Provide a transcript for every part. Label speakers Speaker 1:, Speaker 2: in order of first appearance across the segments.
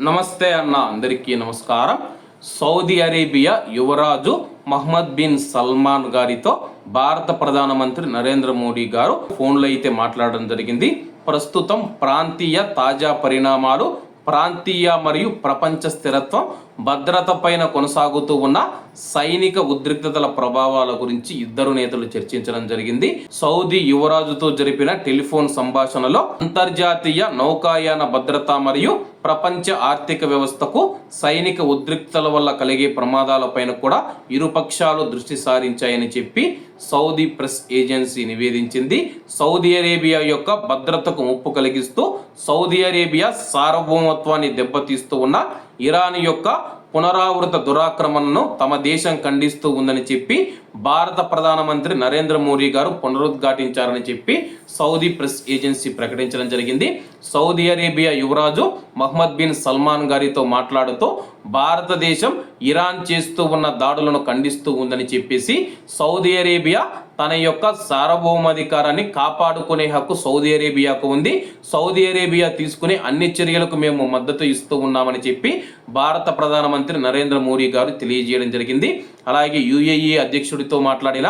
Speaker 1: నమస్తే అన్న, అందరికీ నమస్కారం. సౌదీ అరేబియా యువరాజు మహమ్మద్ బిన్ సల్మాన్ గారితో భారత ప్రధానమంత్రి నరేంద్ర మోడీ గారు ఫోన్లో అయితే మాట్లాడడం జరిగింది. ప్రస్తుతం ప్రాంతీయ తాజా పరిణామాలు, ప్రాంతీయ మరియు ప్రపంచ స్థిరత్వం, భద్రత పైన కొనసాగుతూ ఉన్న సైనిక ఉద్రిక్తతల ప్రభావాల గురించి ఇద్దరు నేతలు చర్చించడం జరిగింది. సౌదీ యువరాజుతో జరిపిన టెలిఫోన్ సంభాషణలో అంతర్జాతీయ నౌకాయాన భద్రత మరియు ప్రపంచ ఆర్థిక వ్యవస్థకు సైనిక ఉద్రిక్తతల వల్ల కలిగే ప్రమాదాలపైన కూడా ఇరుపక్షాలు దృష్టి సారించాయని చెప్పి సౌదీ ప్రెస్ ఏజెన్సీ నివేదించింది. సౌదీ అరేబియా యొక్క భద్రతకు ముప్పు కలిగిస్తూ సౌదీ అరేబియా సార్వభౌమత్వాన్ని దెబ్బతీస్తూ ఉన్న ఇరాన్ యొక్క పునరావృత దురాక్రమణను తమ దేశం ఖండిస్తూ ఉందని చెప్పి భారత ప్రధానమంత్రి నరేంద్ర మోడీ గారు పునరుద్ఘాటించారని చెప్పి సౌదీ ప్రెస్ ఏజెన్సీ ప్రకటించడం జరిగింది. సౌదీ అరేబియా యువరాజు మహమ్మద్ బిన్ సల్మాన్ గారితో మాట్లాడుతూ భారతదేశం ఇరాన్ చేస్తూ ఉన్న దాడులను ఖండిస్తూ ఉందని చెప్పేసి సౌదీ అరేబియా తన యొక్క సార్వభౌమాధికారాన్ని కాపాడుకునే హక్కు సౌదీ అరేబియాకు ఉంది. సౌదీ అరేబియా తీసుకునే అన్ని చర్యలకు మేము మద్దతు ఇస్తూ ఉన్నామని చెప్పి భారత ప్రధానమంత్రి నరేంద్ర మోడీ గారు తెలియజేయడం జరిగింది. అలాగే యుఏఈ అధ్యక్షుడితో మాట్లాడిన,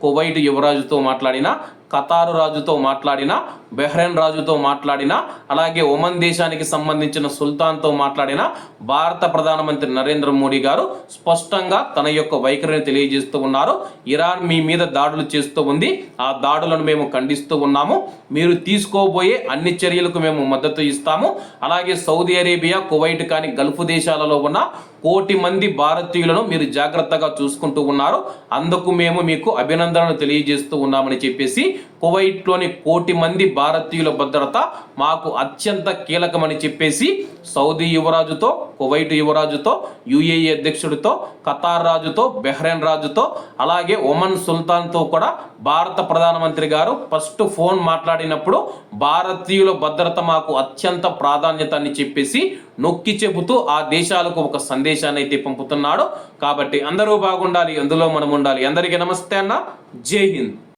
Speaker 1: కువైట్ యువరాజుతో మాట్లాడిన, ఖతారు రాజుతో మాట్లాడిన, బహ్రెయిన్ రాజుతో మాట్లాడిన, అలాగే ఒమన్ దేశానికి సంబంధించిన సుల్తాన్తో మాట్లాడిన భారత ప్రధానమంత్రి నరేంద్ర మోడీ గారు స్పష్టంగా తన యొక్క వైఖరిని తెలియజేస్తూ ఉన్నారు. ఇరాన్ మీ మీద దాడులు చేస్తూ ఉంది, ఆ దాడులను మేము ఖండిస్తూ ఉన్నాము. మీరు తీసుకోబోయే అన్ని చర్యలకు మేము మద్దతు ఇస్తాము. అలాగే సౌదీ అరేబియా, కువైట్ కానీ గల్ఫ్ దేశాలలో ఉన్న 1 కోటి మంది భారతీయులను మీరు జాగ్రత్తగా చూసుకుంటూ ఉన్నారు, అందుకు మేము మీకు అభినందనలు తెలియజేస్తూ ఉన్నామని చెప్పేసి కువైట్లోని 1 కోటి మంది భారతీయుల భద్రత మాకు అత్యంత కీలకమని చెప్పేసి సౌదీ యువరాజుతో, కువైట్ యువరాజుతో, యుఏఈ అధ్యక్షుడితో, ఖతార్ రాజుతో, బహ్రెయిన్ రాజుతో, అలాగే ఒమన్ సుల్తాన్తో కూడా భారత ప్రధానమంత్రి గారు ఫస్ట్ ఫోన్ మాట్లాడినప్పుడు భారతీయుల భద్రత మాకు అత్యంత ప్రాధాన్యత అని చెప్పేసి నొక్కి చెబుతూ ఆ దేశాలకు ఒక సందేశాన్ని అయితే పంపుతున్నాడు. కాబట్టి అందరూ బాగుండాలి, అందులో మనం ఉండాలి. అందరికీ నమస్తే అన్న, జై హింద్.